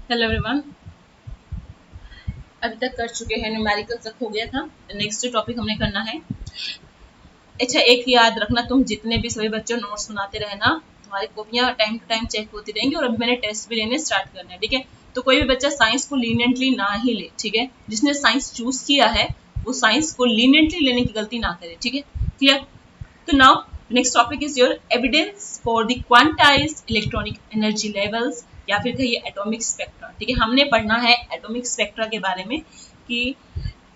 Hello everyone. अभी तक कर चुके हैं, न्यूमेरिकल तक हो गया था। नेक्स्ट टॉपिक हमने करना है। अच्छा, एक याद रखना, तुम जितने भी सभी बच्चों नोट्स सुनाते रहना, तुम्हारी कॉपियां टाइम टू टाइम चेक होती रहेंगी। और अभी मैंने टेस्ट भी लेने स्टार्ट करना है, ठीक है। तो कोई भी बच्चा साइंस को लीनियंटली ना ही ले, ठीक है। जिसने साइंस चूज किया है वो साइंस को लीनियंटली लेने की गलती ना करे, ठीक है। क्लियर? तो now next topic is your evidence for the quantized electronic energy levels, या फिर कहिए एटॉमिक स्पेक्ट्रा, ठीक है। हमने पढ़ना है एटॉमिक स्पेक्ट्रा के बारे में कि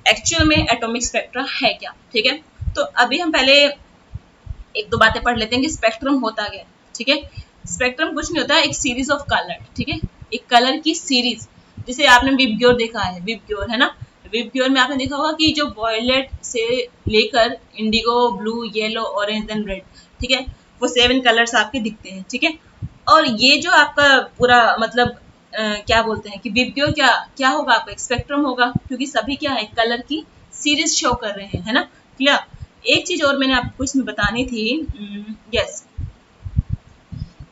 एक्चुअल में एटॉमिक स्पेक्ट्रा है क्या, ठीक है। तो अभी हम पहले एक दो बातें पढ़ लेते हैं कि स्पेक्ट्रम होता क्या है, ठीक है। स्पेक्ट्रम कुछ नहीं होता है, एक सीरीज ऑफ कलर, ठीक है। एक कलर की सीरीज, जैसे आपने विबग्योर देखा है, विबग्योर है ना। विबग्योर में आपने देखा होगा कि जो वॉयलेट से लेकर Indigo, blue, yellow, orange and red, ठीक है, वो 7 कलर्स आपके दिखते हैं, ठीक है। और ये जो आपका पूरा मतलब क्या बोलते हैं कि विबग्योर क्या क्या होगा, आपका स्पेक्ट्रम होगा, क्योंकि सभी क्या है, कलर की सीरीज शो कर रहे हैं, है ना। क्लियर? एक चीज और मैंने आपको इसमें बतानी थी, यस,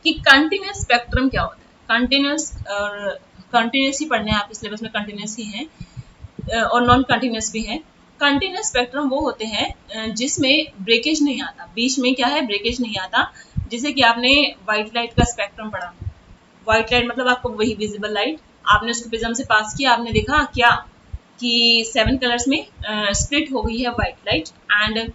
कि कंटिन्यूस स्पेक्ट्रम क्या होता है। कंटिन्यूस और कंटिन्यूस ही पढ़ने हैं आपके सिलेबस में, कंटिन्यूस ही है और नॉन कंटिन्यूस भी है। कंटिन्यूस स्पेक्ट्रम वो होते हैं जिसमें ब्रेकेज नहीं आता, बीच में क्या है, ब्रेकेज नहीं आता। जैसे कि आपने व्हाइट लाइट का स्पेक्ट्रम पढ़ा। व्हाइट लाइट मतलब आपको वही विजिबल लाइट, आपने उसको प्रिज्म से पास किया, आपने देखा क्या कि 7 कलर्स में स्प्लिट हो गई है व्हाइट लाइट। एंड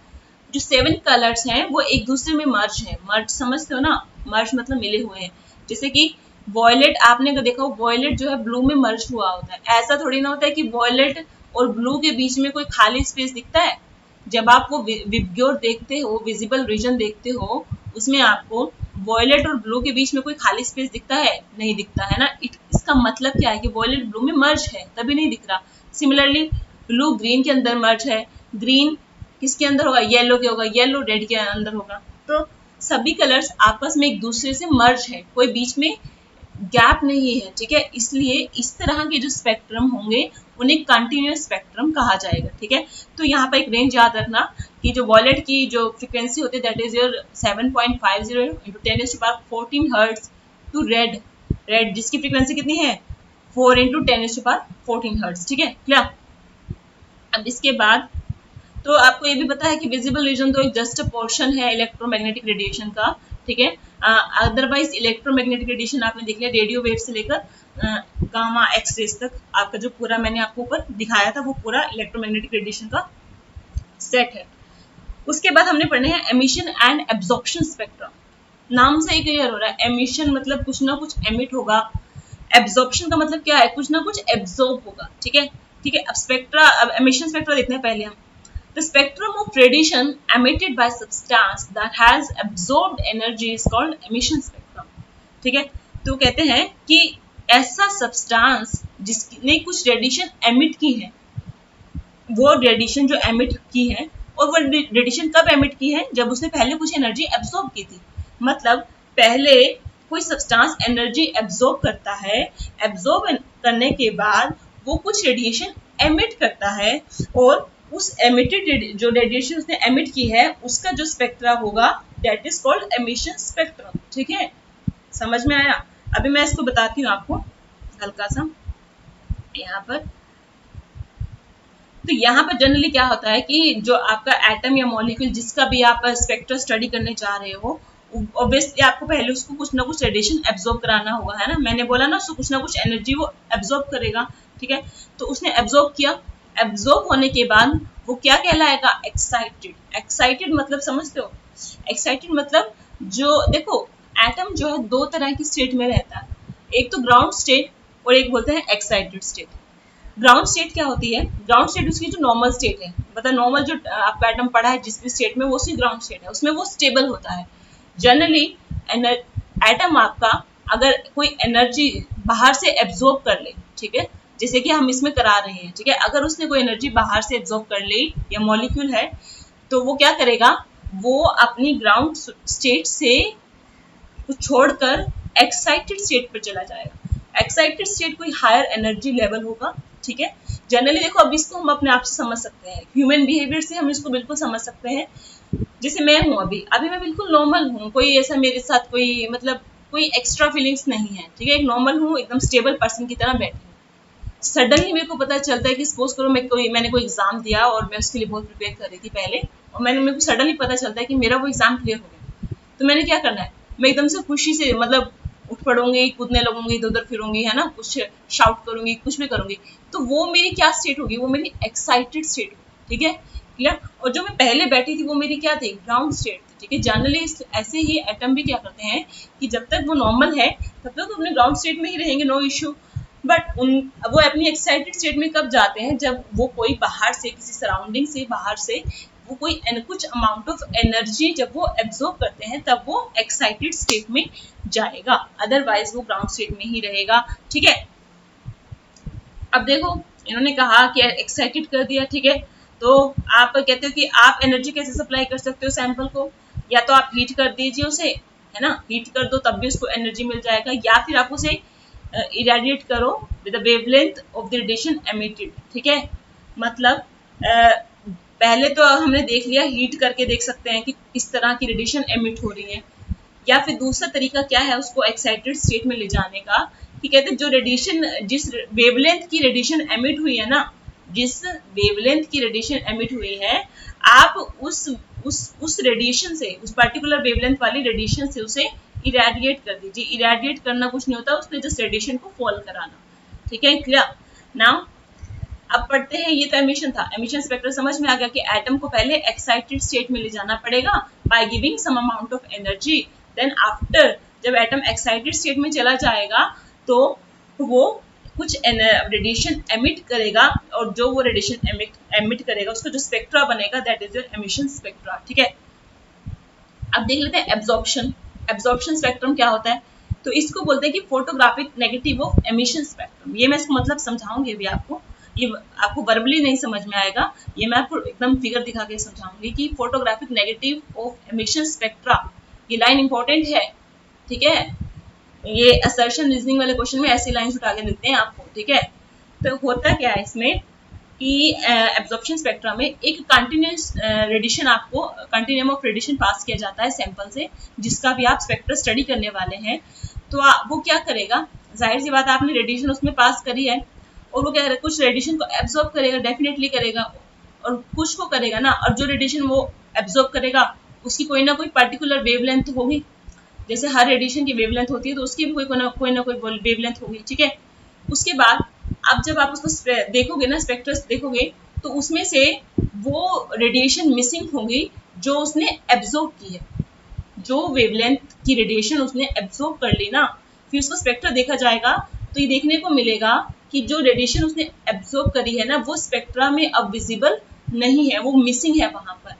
जो 7 कलर्स हैं वो एक दूसरे में मर्ज है। मर्ज समझते हो ना, मर्ज मतलब मिले हुए हैं। जैसे कि वॉयलेट, आपने अगर देखा हो वॉयलेट जो है ब्लू में मर्ज हुआ होता है। ऐसा थोड़ी ना होता है कि वॉयलेट और ब्लू के बीच में कोई खाली स्पेस दिखता है। जब आप वो विबग्योर देखते हो, विजिबल रीजन देखते हो, उसमें आपको वॉयलेट और ब्लू के बीच में कोई खाली स्पेस दिखता है? नहीं दिखता है ना। इसका मतलब क्या है कि वॉयलेट ब्लू में मर्ज है, तभी नहीं दिख रहा। सिमिलरली ब्लू ग्रीन के अंदर मर्ज है, ग्रीन किसके अंदर होगा, येलो के होगा, येलो रेड के अंदर होगा। तो सभी कलर्स आपस में एक दूसरे से मर्ज है, कोई बीच में गैप नहीं है, ठीक है। इसलिए इस तरह के जो स्पेक्ट्रम होंगे उन्हें कंटिन्यूस स्पेक्ट्रम कहा जाएगा, ठीक है। तो यहाँ पर एक रेंज याद रखना कि जो वॉलेट की जो फ्रीक्वेंसी होती है that is your 7.50 into 10⁻14 hertz to red, red जिसकी फ्रीक्वेंसी कितनी है, 4 into 10⁻14 हर्ट्ज, ठीक है। क्लियर? अब इसके बाद तो आपको ये भी पता है कि विजिबल रीजन तो एक जस्ट पोर्शन है इलेक्ट्रोमैग्नेटिक रेडिएशन का, ठीक है। अदरवाइज इलेक्ट्रोमैग्नेटिक रेडिएशन आपने देख लिया, रेडियो वेव से लेकर गामा एक्स रेज तक, आपका जो पूरा मैंने आपको ऊपर दिखाया था वो पूरा इलेक्ट्रोमैग्नेटिक रेडिएशन का सेट है। उसके बाद हमने पढ़ने हैं एमिशन एंड एब्जॉर्प्शन स्पेक्ट्रम। नाम से ही क्लियर हो रहा है, एमिशन मतलब कुछ ना कुछ एमिट होगा, एब्जॉर्प्शन का मतलब क्या है, कुछ ना कुछ एब्जॉर्ब होगा, ठीक है। ठीक है, अब स्पेक्ट्रा, अब एमिशन स्पेक्ट्रा देखते हैं पहले हम। The spectrum of radiation emitted by substance that has absorbed energy is called emission spectrum, ठीक है। तो कहते हैं कि ऐसा सब्सटेंस जिसने कुछ रेडिएशन एमिट की है, वो रेडिएशन जो एमिट की है, और वो रेडिएशन कब एमिट की है, जब उसने पहले कुछ एनर्जी एब्सॉर्ब की थी। मतलब पहले कोई सब्सटेंस एनर्जी एब्सॉर्ब करता है, एब्सॉर्ब करने के बाद वो कुछ रेडिएशन एमिट करता है, और उस एमिटेड जो रेडिएशन उसने एमिट की है उसका जो स्पेक्ट्रा होगा that is called emission spectrum, ठीक है। समझ में आया? अभी मैं इसको बताती हूँ आपको हल्का सा यहाँ पर। तो यहाँ पर जनरली क्या होता है कि जो आपका एटम या मॉलिक्यूल जिसका भी आप स्पेक्ट्रा स्टडी करने जा रहे हो, ऑब्वियसली आपको पहले उसको कुछ ना कुछ रेडिएशन एब्जॉर्ब कराना होगा, है ना। मैंने बोला ना, उसको कुछ ना कुछ एनर्जी वो एब्जॉर्ब करेगा, ठीक है। तो उसने एब्जॉर्ब किया, एब्जॉर्ब होने के बाद वो क्या कहलाएगा, एक्साइटेड। एक्साइटेड मतलब समझते हो? एक्साइटेड मतलब, जो देखो एटम जो है दो तरह की स्टेट में रहता है, एक तो ग्राउंड स्टेट और एक बोलते हैं एक्साइटेड स्टेट। ग्राउंड स्टेट क्या होती है, ग्राउंड स्टेट उसकी जो नॉर्मल स्टेट है, मतलब नॉर्मल जो आपका एटम पड़ा है जिस भी स्टेट में, वो उसकी ग्राउंड स्टेट है, उसमें वो स्टेबल होता है। जनरली एटम आपका अगर कोई एनर्जी बाहर से एब्जॉर्ब कर ले, ठीक है, जैसे कि हम इसमें करा रहे हैं, ठीक है, अगर उसने कोई एनर्जी बाहर से एब्जॉर्ब कर ली, या मॉलिक्यूल है, तो वो क्या करेगा, वो अपनी ग्राउंड स्टेट से छोड़कर एक्साइटेड स्टेट पर चला जाएगा। एक्साइटेड स्टेट कोई हायर एनर्जी लेवल होगा, ठीक है। जनरली देखो, अब इसको हम अपने आप से समझ सकते हैं, ह्यूमन बिहेवियर से हम इसको बिल्कुल समझ सकते हैं। जैसे मैं हूँ, अभी अभी मैं बिल्कुल नॉर्मल हूँ, कोई ऐसा मेरे साथ कोई मतलब कोई एक्स्ट्रा फीलिंग्स नहीं है, ठीक है, एक नॉर्मल हूँ, एकदम स्टेबल पर्सन की तरह बैठी हूँ। सडनली मेरे को पता चलता है कि सपोज करो मैंने कोई एग्जाम दिया और मैं उसके लिए बहुत प्रिपेयर कर रही थी पहले, और मेरे को सडनली पता चलता है कि मेरा वो एग्जाम क्लियर हो गया, तो मैंने क्या करना है, मैं एकदम से खुशी से मतलब उठ पड़ूंगी, कूदने लगूंगी, इधर उधर फिरूंगी, है ना, कुछ शाउट करूंगी, कुछ भी करूंगी, तो वो मेरी क्या स्टेट होगी, वो मेरी एक्साइटेड स्टेट होगी, ठीक है, क्लियर। और जो मैं पहले बैठी थी वो मेरी क्या थी, ग्राउंड स्टेट थी, ठीक है। जनरली ऐसे ही एटम भी क्या करते हैं कि जब तक वो नॉर्मल है तब तक तो अपने ग्राउंड स्टेट में ही रहेंगे, नो इश्यू, बट वो अपनी एक्साइटेड स्टेट में कब जाते हैं, जब वो कोई बाहर से, किसी सराउंडिंग से बाहर से वो कोई कुछ अमाउंट ऑफ एनर्जी जब वो एब्जॉर्ब करते हैं, तब वो एक्साइटेड स्टेट में जाएगा, अदरवाइज वो ग्राउंड स्टेट में ही रहेगा, ठीक है। अब देखो इन्होंने कहा कि एक्साइटेड कर दिया, ठीक है, तो आप कहते हो कि आप एनर्जी कैसे सप्लाई कर सकते हो सैंपल को, या तो आप हीट कर दीजिए उसे, है ना, हीट कर दो तब भी उसको एनर्जी मिल जाएगा, या फिर आप उसे इरेडिएट करो with the wavelength of the radiation emitted, ठीक है। मतलब पहले तो हमने देख लिया, हीट करके देख सकते हैं कि किस तरह की रेडिएशन एमिट हो रही है, या फिर दूसरा तरीका क्या है उसको एक्साइटेड स्टेट में ले जाने का, कि कहते हैं जो रेडिएशन, जिस वेवलेंथ की रेडिएशन एमिट हुई है ना, जिस वेवलेंथ की रेडिएशन एमिट हुई है, आप उस रेडिएशन से, उस पर्टिकुलर वेवलेंथ वाली रेडिएशन से उसे इरेडिएट कर दीजिए। इरेडिएट करना कुछ नहीं होता, उसने जस्ट रेडिएशन को फॉल कराना, ठीक है, क्लियर। नाउ अब पढ़ते हैं, ये तो एमिशन था, एमिशन स्पेक्ट्रम समझ में आ गया कि एटम को पहले एक्साइटेड स्टेट में ले जाना पड़ेगा by giving some amount of energy, then after जब एटम एक्साइटेड स्टेट में चला जाएगा तो वो कुछ रेडिएशन एमिट करेगा, और जो वो रेडिएशन एमिट करेगा उसका जो स्पेक्ट्रा बनेगा that is your emission spectra, ठीक है। अब देख लेते हैं एब्जॉर्प्शन। एब्जॉर्प्शन स्पेक्ट्रम क्या होता है, तो इसको बोलते हैं कि photographic negative of emission spectrum. ये मैं इसको मतलब समझाऊंगी अभी आपको, ये आपको वर्बली नहीं समझ में आएगा, ये मैं आपको एकदम फिगर दिखा के समझाऊंगी कि photographic negative of emission spectra, ये लाइन इंपॉर्टेंट है, ठीक है। ये असर्शन रीजनिंग वाले क्वेश्चन में ऐसी लाइन उठा के देते हैं आपको, ठीक है। तो होता क्या है इसमें कि एब्जॉर्प्शन स्पेक्ट्रा में एक कंटिन्यूस रेडिएशन, आपको कंटिन्यूम ऑफ रेडिएशन पास किया जाता है सैंपल से, जिसका भी आप स्पेक्ट्रा स्टडी करने वाले हैं, तो वो क्या करेगा, जाहिर सी बात आपने रेडिएशन उसमें पास करी है, और वो क्या करेगा, कुछ रेडिएशन को एब्जॉर्ब करेगा, डेफिनेटली करेगा, और कुछ को करेगा ना, और जो रेडिएशन वो एब्जॉर्ब करेगा उसकी कोई ना कोई पर्टिकुलर वेवलेंथ होगी, जैसे हर रेडिएशन की वेवलेंथ होती है तो उसकी भी कोई ना कोई वेवलेंथ होगी, ठीक है। उसके बाद अब जब आप उसको देखोगे ना, स्पेक्ट्रस देखोगे, तो उसमें से वो रेडिएशन मिसिंग होगी जो उसने एब्जॉर्ब की है, जो वेवलेंथ की रेडिएशन उसने एब्जॉर्ब कर ली ना, फिर उसका स्पेक्ट्रा देखा जाएगा, तो ये देखने को मिलेगा कि जो रेडिएशन उसने एब्जॉर्ब करी है ना, वो स्पेक्ट्रा में अब विजिबल नहीं है, वो मिसिंग है वहां पर।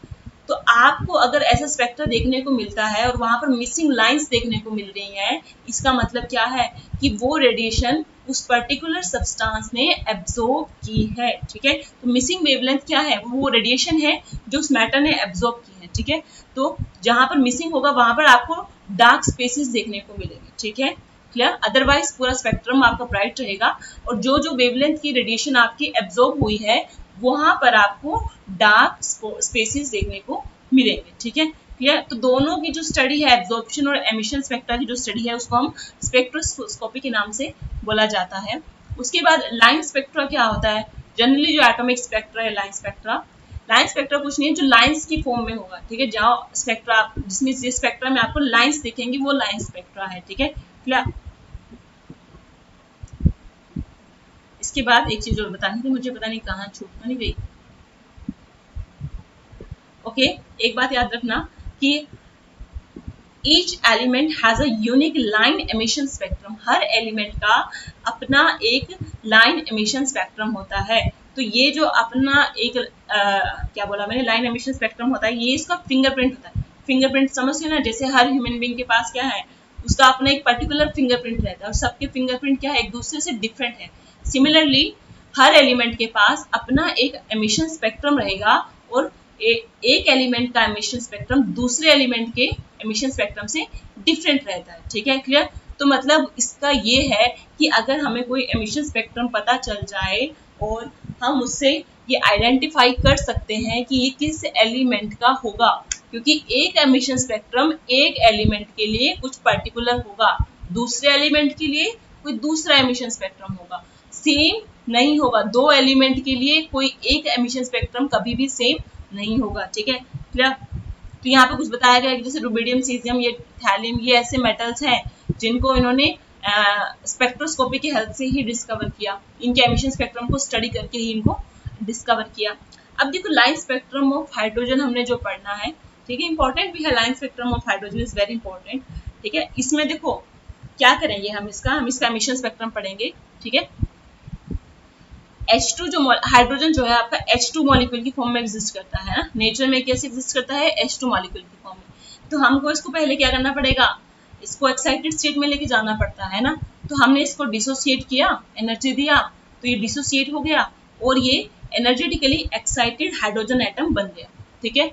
तो आपको अगर ऐसा स्पेक्ट्रा देखने को मिलता है और वहां पर मिसिंग लाइंस देखने को मिल रही हैं, इसका मतलब क्या है कि वो रेडिएशन उस पर्टिकुलर सब्सटेंस ने एब्जॉर्ब की है, ठीक है। तो मिसिंग वेवलेंथ क्या है, वो रेडिएशन है जो उस मैटर ने एब्जॉर्ब की है, ठीक है। तो जहां पर मिसिंग होगा वहां पर आपको डार्क स्पेसेस देखने को मिलेंगे, ठीक है, क्लियर। अदरवाइज पूरा स्पेक्ट्रम आपका ब्राइट रहेगा, और जो जो वेवलेंथ की रेडिएशन आपकी एब्जॉर्ब हुई है वहां पर आपको डार्क स्पेसेस देखने को मिलेंगे, ठीक है, क्लियर। तो दोनों की जो स्टडी है, एब्जॉर्प्शन और एमिशन स्पेक्ट्रा की जो स्टडी है, उसको हम स्पेक्ट्रोस्कोपी के नाम से बोला जाता है। उसके बाद लाइन स्पेक्ट्रा क्या होता है, जनरली जो एटॉमिक स्पेक्ट्रा है लाइन स्पेक्ट्रा, लाइन स्पेक्ट्रा कुछ नहीं है, जो लाइंस की फॉर्म में होगा, ठीक है, जहाँ स्पेक्ट्रा जिसमें जिस स्पेक्ट्रा में आपको लाइंस दिखेंगी वो लाइन स्पेक्ट्रा है, ठीक है, क्लियर। इसके बाद एक चीज और बतानी थी मुझे, पता नहीं कहाँ छूट तो नहीं गई। ओके, एक बात याद रखना कि each element has a unique line emission spectrum, her element का अपना एक लाइन एमिशन स्पेक्ट्रम होता है। तो ये जो अपना एक क्या बोला मैंने, लाइन एमिशन स्पेक्ट्रम होता है, ये इसका फिंगरप्रिंट होता है। फिंगरप्रिंट समझते हो ना, जैसे हर ह्यूमन बीइंग के पास क्या है, उसका अपना एक पर्टिकुलर फिंगरप्रिंट रहता है, और सबके फिंगरप्रिंट क्या है, एक दूसरे से डिफरेंट है। सिमिलरली हर एलिमेंट के पास अपना एक एमिशन स्पेक्ट्रम रहेगा, और एक एलिमेंट का एमिशन स्पेक्ट्रम दूसरे एलिमेंट के एमिशन स्पेक्ट्रम से डिफरेंट रहता है, ठीक है, क्लियर। तो मतलब इसका ये है कि अगर हमें कोई एमिशन स्पेक्ट्रम पता चल जाए और हम उससे ये आइडेंटिफाई कर सकते हैं कि ये किस एलिमेंट का होगा, क्योंकि एक एमिशन स्पेक्ट्रम एक एलिमेंट के लिए कुछ पर्टिकुलर होगा, दूसरे एलिमेंट के लिए कोई दूसरा एमिशन स्पेक्ट्रम होगा, सेम नहीं होगा। दो एलिमेंट के लिए कोई एक एमिशन स्पेक्ट्रम कभी भी सेम नहीं होगा। ठीक है, क्लियर। तो यहाँ पे कुछ बताया गया है कि जैसे रुबिडियम, सीजियम, ये थैलियम, ये ऐसे मेटल्स हैं जिनको इन्होंने स्पेक्ट्रोस्कोपी की हेल्प से ही डिस्कवर किया, इनके एमिशन स्पेक्ट्रम को स्टडी करके ही इनको डिस्कवर किया। अब देखो लाइन स्पेक्ट्रम ऑफ हाइड्रोजन हमने जो पढ़ना है, ठीक है, इंपॉर्टेंट भी है, line spectrum of hydrogen is very important. ठीक है, इसमें देखो क्या करेंगे, हम इसका एमिशन स्पेक्ट्रम पढ़ेंगे। ठीक है, H2 जो हाइड्रोजन जो है आपका H2 मॉलिक्यूल की फॉर्म में एग्जिस्ट करता है ना, नेचर में कैसे एग्जिस्ट करता है, H2 मॉलिक्यूल की फॉर्म में। तो हमको इसको पहले क्या करना पड़ेगा, इसको एक्साइटेड स्टेट में लेके जाना पड़ता है ना। तो हमने इसको डिसोसिएट किया, एनर्जी दिया, तो ये डिसोसिएट हो गया और ये एनर्जेटिकली एक्साइटेड हाइड्रोजन एटम बन गया। ठीक है,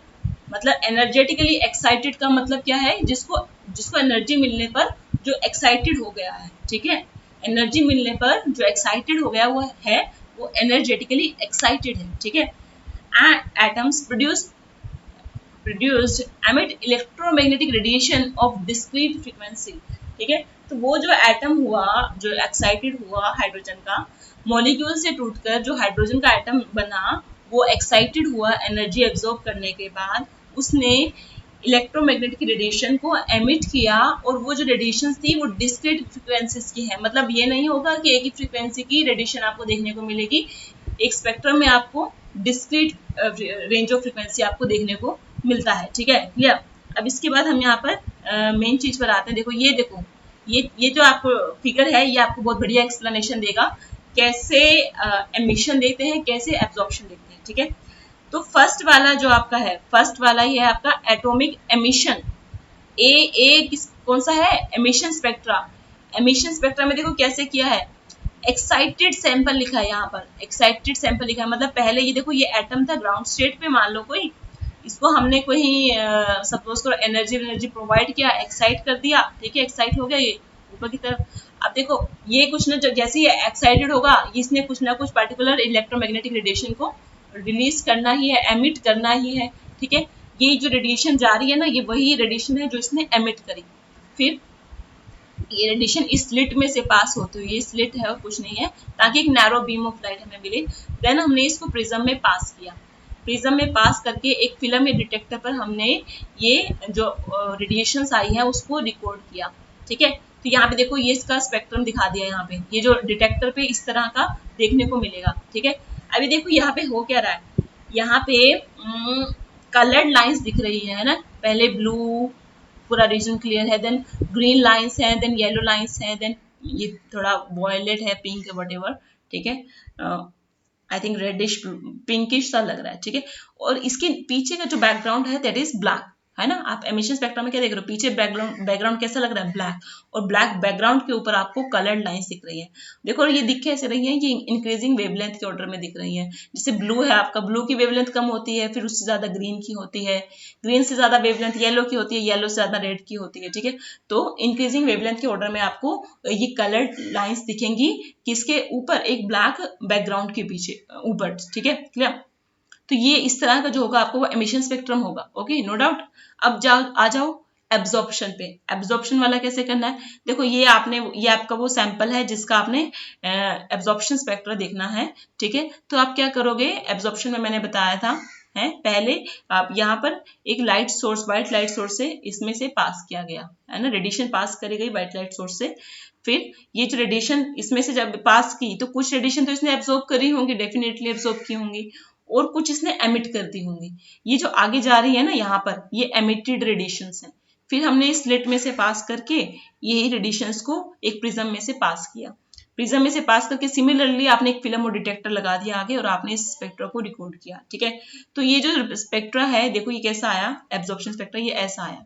मतलब एनर्जेटिकली एक्साइटेड का मतलब क्या है, जिसको एनर्जी मिलने पर जो एक्साइटेड हो गया है। ठीक है, एनर्जी मिलने पर जो एक्साइटेड हो गया वो है, वो एनर्जेटिकली एक्साइटेड है। ठीक है, atoms produced emit electromagnetic radiation of discrete frequency। ठीक है, तो वो जो एटम हुआ, जो एक्साइटेड हुआ हाइड्रोजन का, मॉलिक्यूल से टूटकर जो हाइड्रोजन का एटम बना, वो एक्साइटेड हुआ एनर्जी एब्जॉर्ब करने के बाद, उसने इलेक्ट्रोमैग्नेटिक रेडिएशन को एमिट किया, और वो जो रेडिएशन थी वो डिस्क्रीट फ्रीक्वेंसीज की है। मतलब ये नहीं होगा कि एक ही फ्रीक्वेंसी की रेडिएशन आपको देखने को मिलेगी, एक स्पेक्ट्रम में आपको डिस्क्रीट रेंज ऑफ फ्रीक्वेंसी आपको देखने को मिलता है। ठीक है, क्लियर। अब इसके बाद हम यहाँ पर मेन चीज पर आते हैं। देखो ये जो आपको फिगर है, ये आपको बहुत बढ़िया एक्सप्लेनेशन देगा कैसे एमिशन देखते हैं, कैसे एब्जॉर्प्शन देखते हैं। ठीक है, तो फर्स्ट वाला जो आपका है, फर्स्ट वाला ही है आपका एटॉमिक एमिशन। कौन सा है, एमिशन स्पेक्ट्रा। एमिशन स्पेक्ट्रा में देखो कैसे किया है, एक्साइटेड सैंपल लिखा है यहाँ पर, एक्साइटेड सैंपल लिखा है, मतलब पहले ये देखो ये एटम था ग्राउंड स्टेट पे, मान लो कोई, इसको हमने कोई सपोज करो एनर्जी प्रोवाइड किया, एक्साइट कर दिया। ठीक है, एक्साइट हो गया ये ऊपर की तरफ। अब देखो ये कुछ ना, जैसे ये एक्साइटेड होगा, इसने कुछ ना कुछ पर्टिकुलर इलेक्ट्रोमैग्नेटिक रेडिएशन को रिलीज करना ही है, एमिट करना ही है। ठीक है, ये जो रेडिएशन जा रही है ना, ये वही रेडिएशन है जो इसने एमिट करी। फिर ये रेडिएशन इस स्लिट में से पास होती हुई, ये स्लिट है और कुछ नहीं है, ताकि एक नैरो बीम ऑफ लाइट हमें मिले। देन हमने इसको प्रिज्म में पास किया, प्रिज्म में पास करके एक फिल्म या डिटेक्टर पर हमने ये जो रेडिएशंस आई है उसको रिकॉर्ड किया। ठीक है, तो यहाँ पे देखो ये इसका स्पेक्ट्रम दिखा दिया, यहाँ पे ये जो डिटेक्टर पे इस तरह का देखने को मिलेगा। ठीक है, अभी देखो यहाँ पे हो क्या रहा है, यहाँ पे कलर्ड लाइंस दिख रही है ना, पहले ब्लू पूरा रीजन क्लियर है, देन ग्रीन लाइंस है, देन येलो लाइंस है, देन ये थोड़ा वॉयलेट है, पिंक है, वटेवर। ठीक है, आई थिंक रेडिश पिंकिश सा लग रहा है। ठीक है, और इसके पीछे का जो बैकग्राउंड है दैट इज ब्लैक, है ना। आप एमिशन स्पेक्ट्रम में क्या देख रहे हो, पीछे बैकग्राउंड कैसा लग रहा है, ब्लैक, और ब्लैक बैकग्राउंड के ऊपर आपको कलर्ड लाइंस दिख रही है। देखो ये दिख कैसे रही है, ये इंक्रीजिंग वेवलेंथ के ऑर्डर में दिख रही है। जैसे ब्लू है आपका, ब्लू की वेवलेंथ कम होती है, फिर उससे ज्यादा ग्रीन की होती है, ग्रीन से ज्यादा वेवलेंथ येलो की होती है, येलो से ज्यादा रेड की होती है। ठीक है, तो इंक्रीजिंग वेवलेंथ के ऑर्डर में आपको ये कलर्ड लाइंस दिखेंगी, किसके ऊपर, एक ब्लैक बैकग्राउंड के पीछे ऊपर। ठीक है, क्लियर। तो ये इस तरह का जो होगा आपको वो एमिशन स्पेक्ट्रम होगा। Okay, no doubt. अब आ जाओ एब्जॉर्प्शन पे। एब्जॉर्प्शन वाला कैसे करना है, देखो ये आपका वो सैंपल है जिसका आपने एब्जॉर्प्शन स्पेक्ट्रा देखना है। ठीक है, तो आप क्या करोगे, एब्जॉर्प्शन में मैंने बताया था है, पहले आप यहाँ पर एक light source, white light source से इसमें से पास किया गया है ना, रेडिएशन पास करी गई व्हाइट लाइट सोर्स से। फिर ये जो रेडिएशन इसमें से जब पास की, तो कुछ रेडिएशन तो इसने एब्जॉर्ब करी होंगी, डेफिनेटली एब्जॉर्ब की होंगी, और कुछ इसने एमिट कर दी होंगी। ये जो आगे जा रही है ना यहाँ पर, ये एमिटेड रेडिएशंस हैं। फिर हमने इस स्लिट में से पास करके यही रेडिएशंस को एक प्रिज्म में से पास किया, प्रिज्म में से पास करके सिमिलरली आपने एक फिल्म और डिटेक्टर लगा दिया आगे, और आपने इस स्पेक्ट्रा को रिकॉर्ड किया। ठीक है, तो ये जो स्पेक्ट्रा है देखो ये कैसा आया, एब्जॉर्प्शन स्पेक्ट्रा ये ऐसा आया।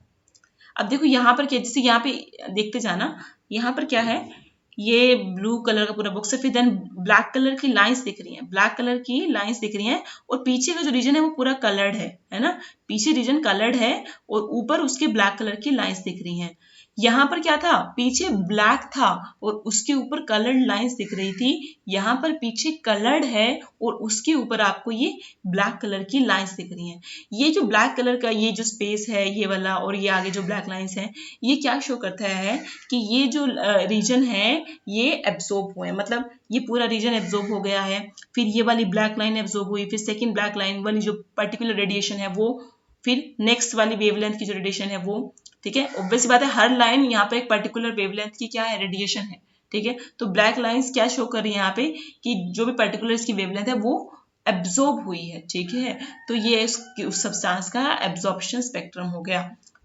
अब देखो यहाँ पर क्या, जैसे यहाँ पे देखते जाना, यहाँ पर क्या है, ये ब्लू कलर का पूरा बॉक्स है, फिर देन ब्लैक कलर की लाइंस दिख रही हैं, ब्लैक कलर की लाइंस दिख रही हैं, और पीछे का जो रीजन है वो पूरा कलर्ड है ना, पीछे रीजन कलर्ड है और ऊपर उसके ब्लैक कलर की लाइंस दिख रही हैं। यहाँ पर क्या था, पीछे ब्लैक था और उसके ऊपर कलर्ड लाइंस दिख रही थी। यहाँ पर पीछे कलर्ड है और उसके ऊपर आपको ये ब्लैक कलर की लाइंस दिख रही हैं। ये जो ब्लैक कलर का ये जो स्पेस है ये वाला और ये आगे जो ब्लैक लाइंस है, ये क्या शो करता है कि ये जो रीजन है ये एब्जॉर्ब हुए, मतलब ये पूरा रीजन एब्जॉर्ब हो गया है। फिर ये वाली ब्लैक लाइन एब्जॉर्ब हुई, फिर सेकेंड ब्लैक लाइन वाली जो पर्टिकुलर रेडिएशन है वो, फिर नेक्स्ट वाली वेवलेंथ की जो रेडिएशन है वो। ठीक है, ऑब्वियस बात है, हर लाइन यहाँ पे एक पर्टिकुलर वेवलेंथ की क्या है, रेडिएशन है। ठीक है, तो ब्लैक लाइंस क्या शो कर रही है यहाँ पे कि जो भी पर्टिकुलर इसकी वेवलेंथ है वो एब्जॉर्ब हुई है। ठीक है, तो ये उस सब्सटेंस का एब्जॉर्प्शन स्पेक्ट्रम हो गया।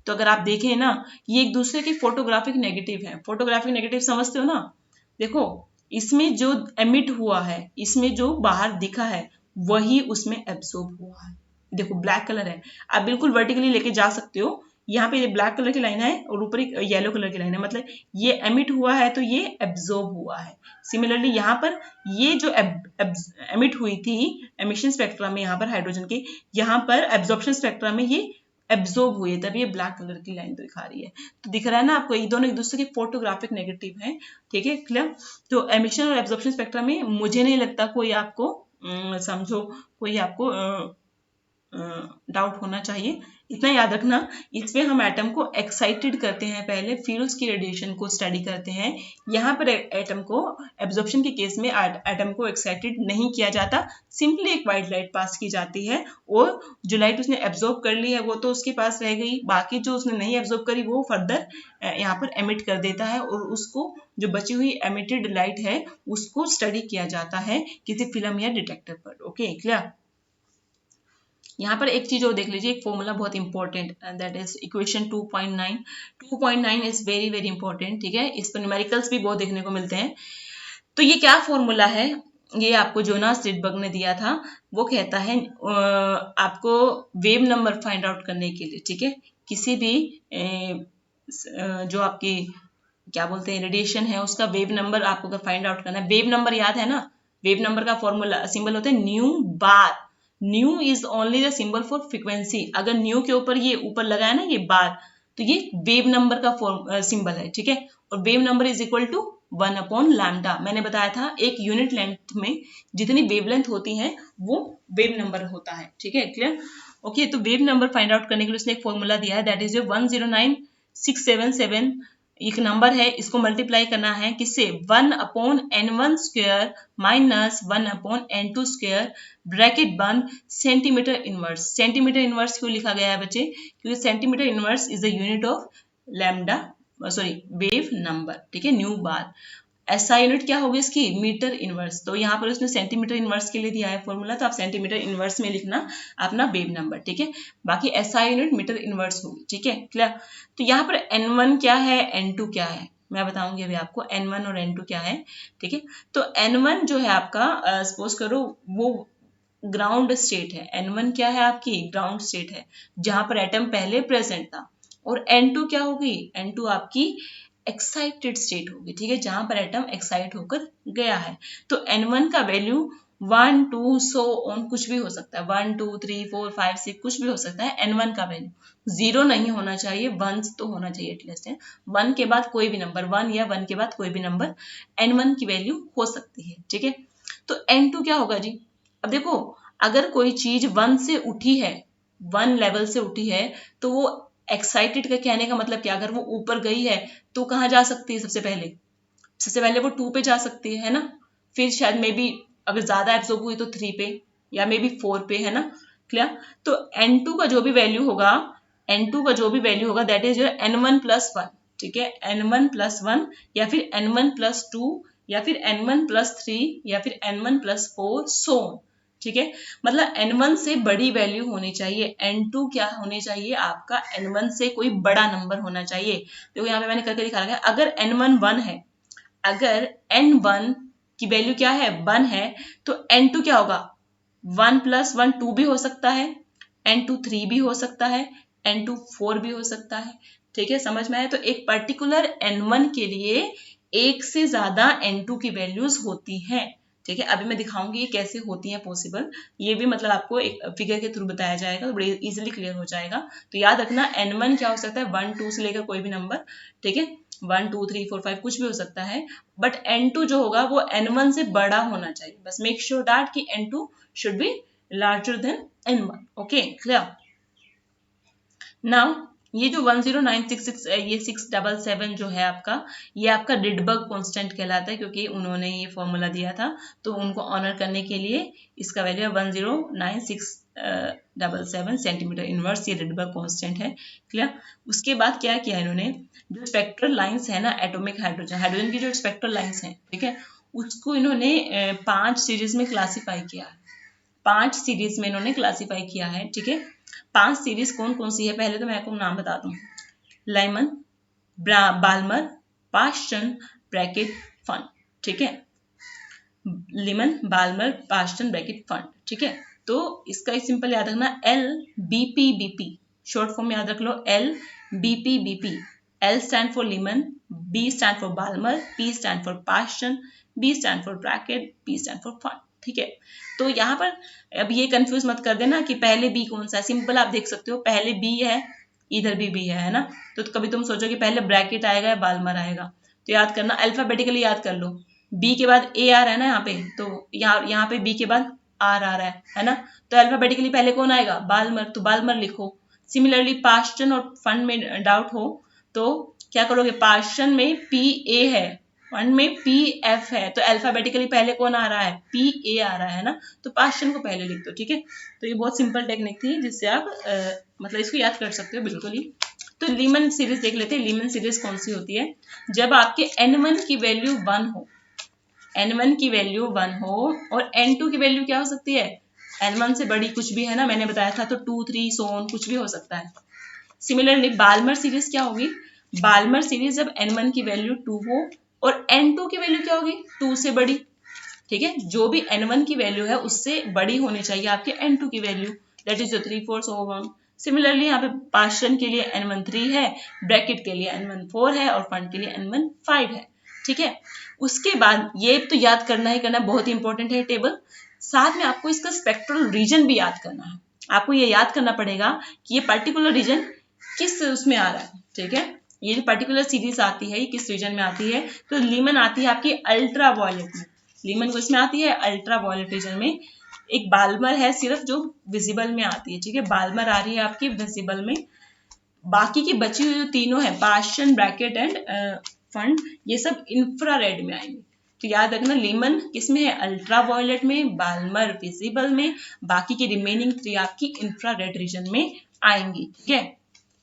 तो अगर आप देखें ना, ये एक दूसरे के फोटोग्राफिक नेगेटिव है। फोटोग्राफिक नेगेटिव समझते हो ना, देखो इसमें जो एमिट हुआ है, इसमें जो बाहर दिखा है वही उसमें एब्जॉर्ब हुआ है। देखो ब्लैक कलर है, आप बिल्कुल वर्टिकली लेके जा सकते हो, यहाँ पे ये ब्लैक कलर की लाइन है और ऊपर एक येलो कलर की लाइन है, मतलब ये एमिट हुआ है तो ये एब्जॉर्ब हुआ है। सिमिलरली यहाँ पर ये जो एमिट हुई थी एमिशन स्पेक्ट्रा में, यहाँ पर हाइड्रोजन के, यहाँ पर एब्जॉर्प्शन स्पेक्ट्रा में ये एब्जॉर्ब हुई है, तब ये ब्लैक कलर की लाइन दिखा रही है। तो दिख रहा है ना आपको, ये दोनों एक दूसरे के फोटोग्राफिक नेगेटिव हैं। ठीक है, क्लियर। तो एमिशन और एब्जॉर्प्शन स्पेक्ट्रा में मुझे नहीं लगता कोई आपको समझो कोई आपको डाउट होना चाहिए। इतना याद रखना, इसमें हम एटम को एक्साइटेड करते हैं पहले, फिर उसकी रेडिएशन को स्टडी करते हैं। यहाँ पर एटम को एब्जॉर्प्शन के केस में एटम को एक्साइटेड नहीं किया जाता, सिंपली एक वाइट लाइट पास की जाती है और जो लाइट उसने एब्जॉर्ब कर ली है वो तो उसके पास रह गई, बाकी जो उसने नहीं एब्जॉर्ब करी वो फर्दर यहाँ पर एमिट कर देता है और उसको जो बची हुई एमिटेड लाइट है उसको स्टडी किया जाता है किसी फिल्म या डिटेक्टर पर। Okay, clear. यहाँ पर एक चीज और देख लीजिए, एक फॉर्मूला बहुत important, that is equation 2.9। 2.9 is very very important. ठीक है, इस पर न्यूमेरिकल्स भी बहुत देखने को मिलते हैं। तो ये क्या फॉर्मूला है, ये आपको जोनास रिडबर्ग ने दिया था। वो कहता है आपको वेव नंबर फाइंड आउट करने के लिए, ठीक है, किसी भी जो आपकी क्या बोलते हैं रेडिएशन है उसका वेव नंबर आपको अगर फाइंड आउट करना है, वेव नंबर याद है ना, वेव नंबर का फॉर्मूला सिंबल होता है new bar. New is only the symbol for frequency, अगर न्यू के ऊपर ये ऊपर लगा है ना ये बार, तो ये वेव नंबर का सिंबल है। ठीक है, और wave number is equal to 1/लैम्डा। मैंने बताया था एक यूनिट लेंथ में जितनी वेवलेंथ होती है वो वेव नंबर होता है। ठीक है, क्लियर। ओके, तो वेव नंबर फाइंड आउट करने के लिए उसने एक फॉर्मूला दिया है, दैट इज 109677। एक नंबर है, इसको मल्टीप्लाई करना है किससे, 1/n1 square minus 1/n2 square, bracket बंद, सेंटीमीटर इनवर्स। सेंटीमीटर इनवर्स क्यों लिखा गया है बच्चे, क्योंकि centimetre inverse is the unit of lambda, sorry wave number. ठीक है, न्यू बार। एसआई यूनिट क्या होगी इसकी, मीटर इनवर्स। तो यहाँ पर उसने सेंटीमीटर इनवर्स के लिए दिया है फॉर्मूला, तो आप सेंटीमीटर इनवर्स में लिखना अपना वेव नंबर। ठीक है, बाकी एसआई यूनिट मीटर इनवर्स होगी। ठीक है, क्लियर। तो यहाँ पर n1 क्या है, n2 क्या है, मैं बताऊंगी अभी आपको n1 और n2 क्या है। ठीक है, तो n1 जो है आपका सपोज करो वो ग्राउंड स्टेट है। n1 क्या है आपकी, ग्राउंड स्टेट है जहां पर एटम पहले प्रेजेंट था। और n2 क्या होगी, n2 आपकी एक्साइटेड स्टेट होगी। ठीक है, जहां पर एटम एक्साइट होकर गया है। तो n1 का वैल्यू 1 2 सो ऑन कुछ भी हो सकता है, 1 2 3 4 5 6 कुछ भी हो सकता है। n1 का वैल्यू 0 नहीं होना चाहिए, 1 तो होना चाहिए एटलीस्ट। 1 के बाद कोई भी नंबर, 1 या 1 के बाद कोई भी नंबर n1 की वैल्यू हो सकती है। ठीक है, तो n2 क्या होगा जी, अब देखो अगर कोई चीज 1 से उठी है, 1 लेवल से उठी है, तो वो एक्साइटेड का कहने का मतलब क्या, अगर वो ऊपर गई है तो कहाँ जा सकती है, सबसे पहले वो 2 पे जा सकती है ना, फिर शायद मे बी अगर ज्यादा एब्जॉर्ब हुई तो 3 पे या मे बी 4 पे, है ना, क्लियर। तो n2 का जो भी वैल्यू होगा, n2 का जो भी वैल्यू होगा दैट इज n1+1। ठीक है, n1+1 या फिर n1+2 या फिर n1+3 या फिर n1+4 सो। ठीक है, मतलब n1 से बड़ी वैल्यू होनी चाहिए, n2 क्या होनी चाहिए आपका, n1 से कोई बड़ा नंबर होना चाहिए। तो यहाँ पे मैंने करके दिखा रखा है, अगर n1 1 है, अगर n1 की वैल्यू क्या है 1 है, तो n2 क्या होगा, 1+1 2 भी हो सकता है, n2 3 भी हो सकता है, n2 4 भी हो सकता है। ठीक है, समझ में आया। तो एक पर्टिकुलर n1 के लिए एक से ज्यादा n2 की वैल्यूज होती हैं। ठीक है, अभी मैं दिखाऊंगी ये कैसे होती हैं पॉसिबल, ये भी मतलब आपको एक फिगर के थ्रू बताया जाएगा तो बड़े इजीली क्लियर हो जाएगा। तो याद रखना n1 क्या हो सकता है, 1 2 से लेकर कोई भी नंबर, ठीक है, 1 2 3 4 5 कुछ भी हो सकता है, बट n2 जो होगा वो n1 से बड़ा होना चाहिए। बस मेक श्योर दैट कि n2 should be larger than n1। Okay, clear. Now ये जो 10966 ये 677 जो है आपका, ये आपका रिडबर्ग कांस्टेंट कहलाता है, क्योंकि उन्होंने ये फॉर्मूला दिया था तो उनको ऑनर करने के लिए इसका वैल्यू 1096677 सेंटीमीटर इनवर्स, ये रिडबर्ग कांस्टेंट है। क्लियर। उसके बाद क्या किया इन्होंने, जो स्पेक्ट्रल लाइंस है ना एटॉमिक हाइड्रोजन की जो स्पेक्ट्रल लाइंस है, ठीक है, उसको इन्होंने 5 सीरीज में क्लासीफाई किया है। 5 सीरीज में इन्होंने क्लासीफाई किया है, ठीक है। 5 सीरीज कौन कौन सी है, पहले तो मैं आपको नाम बता दूं, Lyman, Balmer, Paschen, Brackett, Pfund, ठीक है, Lyman, Balmer, Paschen, Brackett, Pfund, ठीक है। तो इसका सिंपल याद रखना, L B P B P, short form याद रख लो, L B P B P. L stand for Lyman, B stand for Balmer, P stand for Paschen, B stand for Brackett, P stand for Pfund, ठीक है। तो यहाँ पर अब ये कंफ्यूज मत कर देना कि पहले बी कौन सा है, सिंपल आप देख सकते हो, पहले बी है, इधर भी बी है ना, तो कभी तुम सोचो कि पहले ब्रैकेट आएगा या बाल्मर आएगा, तो याद करना अल्फाबेटिकली याद कर लो, बी के बाद ए आ रहा है ना यहाँ पे, तो यहाँ पे बी के बाद आर आ रहा है ना, तो अल्फाबेटिकली पहले कौन आएगा, बाल्मर, तो बाल्मर लिखो। सिमिलरली पास्टन और फंड में डाउट हो तो क्या करोगे, पास्टन में पी ए है, फंड में पी एफ है, तो अल्फाबेटिकली पहले कौन आ रहा है, पी ए आ रहा है ना, तो पास्टन को पहले लिख दो, ठीक है। तो ये बहुत सिंपल टेक्निक थी जिससे आप मतलब इसको याद कर सकते हो बिल्कुल ही। तो लीमन सीरीज देख लेते हैं, लीमन सीरीज कौन सी होती है, जब आपके n1 की वैल्यू 1 हो, n1 की वैल्यू 1 हो और n2 की वैल्यू क्या हो सकती है, n1 से बड़ी कुछ भी है ना, मैंने बताया था, तो 2 3 so on कुछ भी हो सकता है। सिमिलरली बाल्मर सीरीज क्या होगी, बाल्मर सीरीज जब n1 की वैल्यू 2 हो और n2 की वैल्यू क्या होगी, 2 से बड़ी, ठीक है, जो भी n1 की वैल्यू है उससे बड़ी होनी चाहिए आपके n2 की value, that is 3 4 so on। Similarly यहाँ पे पास्टन के लिए n1 3 है, ब्रैकेट के लिए n1 4 है और फंड के लिए n1 5 है, ठीक है। उसके बाद ये तो याद करना ही करना, बहुत ही इंपॉर्टेंट है टेबल, साथ में आपको इसका स्पेक्ट्रल रीजन भी याद करना है। आपको ये याद करना पड़ेगा कि ये पर्टिकुलर रीजन किस उसमें आ रहा है, ठीक है, ये जो पर्टिकुलर सीरीज आती है ये किस रीजन में आती है, तो लीमन आती है आपकी अल्ट्रा वायलेट में, लीमन को इसमें आती है अल्ट्रा वायलेट रीजन में। एक बाल्मर है सिर्फ जो विजिबल में आती है, ठीक है, बाल्मर आ रही है आपकी विजिबल में, बाकी की बची हुई जो तीनों है पास्टन, ब्रैकेट एंड फंड, ये सब इंफ्रारेड में आएंगे। तो याद रखना लीमन किसमें है, अल्ट्रा वायलेट में, बाल्मर विजिबल में, बाकी की रिमेनिंग 3 आपकी इंफ्रारेड रीजन में आएंगी, ठीक है।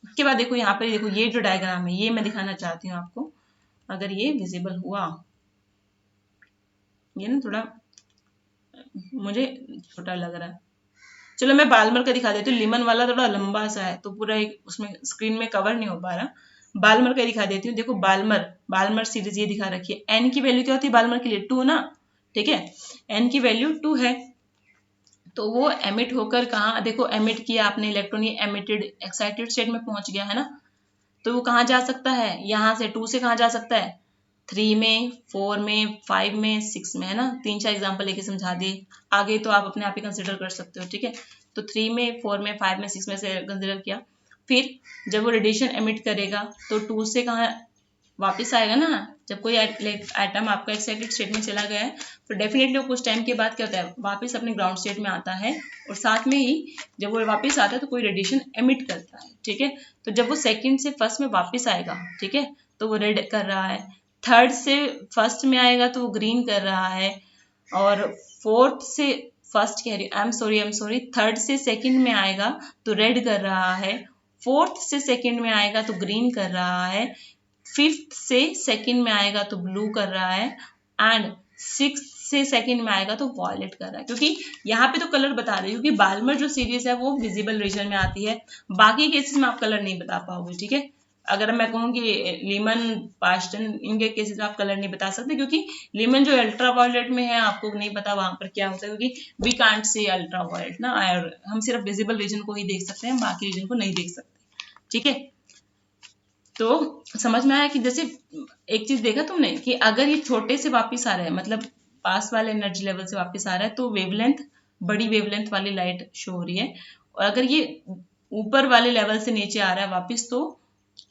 उसके बाद देखो यहाँ पर, देखो ये जो डायग्राम है ये मैं दिखाना चाहती हूँ आपको, अगर ये विजिबल हुआ, ये ना थोड़ा मुझे छोटा लग रहा है, चलो मैं बाल्मर का दिखा देती हूँ, लिमन वाला थोड़ा लंबा सा है तो पूरा एक उसमें स्क्रीन में कवर नहीं हो पा रहा, बाल्मर का दिखा देती हूँ। देखो बाल्मर सीरीज ये दिखा रखी है, एन की वैल्यू क्या होती है बाल्मर के लिए, 2 ना, ठीक है, एन की वैल्यू 2 है, तो वो एमिट होकर कहाँ, देखो एमिट किया आपने इलेक्ट्रॉन, ये एमिटेड एक्साइटेड स्टेट में पहुंच गया है ना, तो वो कहाँ जा सकता है, यहाँ से 2 से कहाँ जा सकता है, 3 में, 4 में, 5 में, 6 में, है ना, 3-4 एग्जाम्पल लेके समझा दिए, आगे तो आप अपने आप ही कंसिडर कर सकते हो, ठीक है। तो 3 में, 4 में, 5 में, 6 में से कंसिडर किया, फिर जब वो रेडिएशन एमिट करेगा तो 2 से कहाँ वापस आएगा ना, जब कोई एटम आपका एक्साइटेड स्टेट में चला गया है तो डेफिनेटली वो कुछ टाइम के बाद क्या होता है, वापस अपने ग्राउंड स्टेट में आता है, और साथ में ही जब वो वापस आता है तो कोई रेडिएशन एमिट करता है, ठीक है। तो जब वो सेकंड से फर्स्ट में वापस आएगा, ठीक है, तो वो रेड कर रहा है, थर्ड से फर्स्ट में आएगा तो वो ग्रीन कर रहा है, और फोर्थ से फर्स्ट कह रही हूँ, आई एम सॉरी, थर्ड से सेकंड में आएगा तो रेड कर रहा है, फोर्थ से सेकंड में आएगा तो ग्रीन कर रहा है, फिफ्थ से सेकंड में आएगा तो ब्लू कर रहा है, एंड सिक्स्थ से सेकंड में आएगा तो वॉयलेट कर रहा है, क्योंकि यहाँ पे तो कलर बता रही हूँ, क्योंकि बाल्मर जो सीरीज है वो विजिबल रीजन में आती है, बाकी केसेस में आप कलर नहीं बता पाओगे, ठीक है। अगर मैं कहूँ कि लीमन, पास्टन, इनके केसेस में आप कलर नहीं बता सकते, क्योंकि लीमन जो अल्ट्रा वायलेट में है आपको नहीं पता वहां पर क्या होता है, क्योंकि we can't see ultraviolet ना, और हम सिर्फ विजिबल रीजन को ही देख सकते हैं, बाकी रीजन को नहीं देख सकते, ठीक है। तो समझ में आया कि जैसे एक चीज देखा तुमने कि अगर ये छोटे से वापिस आ रहे हैं, मतलब पास वाले एनर्जी लेवल से वापस आ रहा है तो वेवलेंथ, बड़ी वेवलेंथ वाली लाइट शो हो रही है, और अगर ये ऊपर वाले लेवल से नीचे आ रहा है वापस तो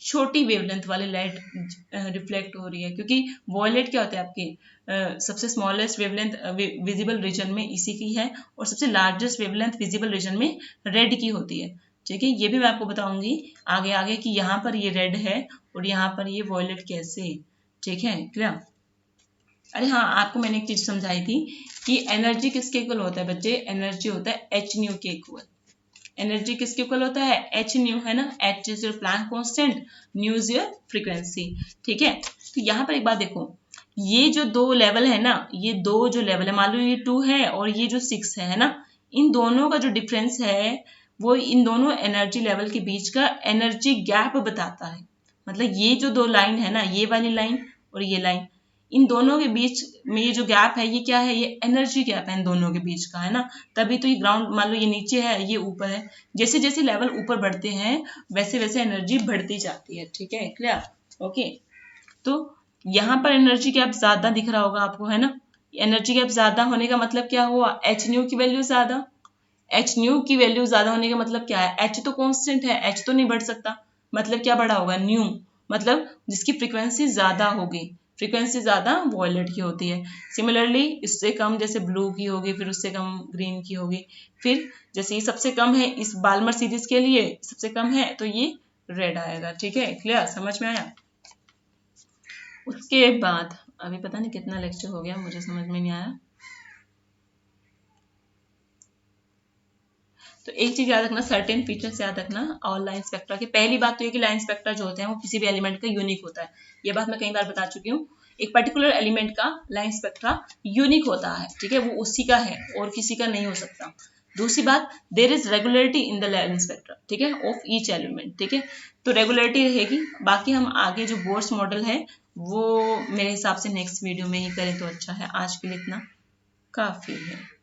छोटी वेवलेंथ वाली लाइट रिफ्लेक्ट हो रही है, क्योंकि वॉयलेट क्या होता है आपके सबसे स्मॉलेस्ट वेवलेंथ विजिबल रीजन में इसी की है, और सबसे लार्जेस्ट वेवलेंथ विजिबल रीजन में रेड की होती है। ठीक है, ये भी मैं आपको बताऊंगी आगे आगे कि यहाँ पर ये रेड है और यहाँ पर ये वॉयलेट कैसे। ठीक है, क्लियर। अरे हाँ, आपको मैंने एक चीज समझाई थी कि एनर्जी किसके इक्वल होता है बच्चे, एनर्जी होता है एच न्यू के इक्वल। एनर्जी किसके इक्वल होता है, एच न्यू, है ना। H is your Planck constant, nu is your frequency. ठीक है, तो यहाँ पर एक बात देखो, ये जो दो लेवल है ना, ये दो जो लेवल है, मान लो ये 2 है और ये जो 6 है ना, इन दोनों का जो डिफरेंस है वो इन दोनों एनर्जी लेवल के बीच का एनर्जी गैप बताता है। मतलब ये जो दो लाइन है ना, ये वाली लाइन और ये लाइन, इन दोनों के बीच में ये जो गैप है ये क्या है, ये एनर्जी गैप है इन दोनों के बीच का, है ना। तभी तो ये ग्राउंड, मान लो ये नीचे है ये ऊपर है, जैसे जैसे लेवल ऊपर बढ़ते हैं वैसे वैसे एनर्जी बढ़ती जाती है। ठीक है, क्लियर, ओके। तो यहाँ पर एनर्जी गैप ज्यादा दिख रहा होगा आपको, है ना। एनर्जी गैप ज्यादा होने का मतलब क्या हुआ, एच न्यू की वैल्यू ज्यादा। एच न्यू की वैल्यू ज्यादा होने का मतलब क्या है, एच तो कांस्टेंट है, एच तो नहीं बढ़ सकता, मतलब क्या बढ़ा होगा, न्यू, मतलब जिसकी फ्रीक्वेंसी ज्यादा होगी। फ्रीक्वेंसी ज्यादा वॉयलेट की होती है। सिमिलरली इससे कम जैसे ब्लू की होगी, फिर उससे कम ग्रीन की होगी, फिर जैसे ये सबसे कम है इस बाल्मर सीरीज के लिए, सबसे कम है तो ये रेड आएगा। ठीक है, क्लियर, समझ में आया। उसके बाद अभी पता नहीं कितना लेक्चर हो गया, मुझे समझ में नहीं आया। तो एक चीज याद रखना, सर्टेन फीचर्स याद रखना और लाइन स्पेक्ट्रा की। पहली बात तो ये कि लाइन स्पेक्ट्रा जो होते हैं वो किसी भी एलिमेंट का यूनिक होता है, ये बात मैं कई बार बता चुकी हूँ। एक पर्टिकुलर एलिमेंट का लाइन स्पेक्ट्रा यूनिक होता है, ठीक है, वो उसी का है और किसी का नहीं हो सकता। दूसरी बात, there is regularity in the line spectra, ठीक है, ऑफ ईच एलिमेंट। ठीक है, तो रेगुलरिटी रहेगी। बाकी हम आगे जो बोर्स मॉडल है वो मेरे हिसाब से नेक्स्ट वीडियो में ही करें तो अच्छा है। आज के लिए इतना काफी है।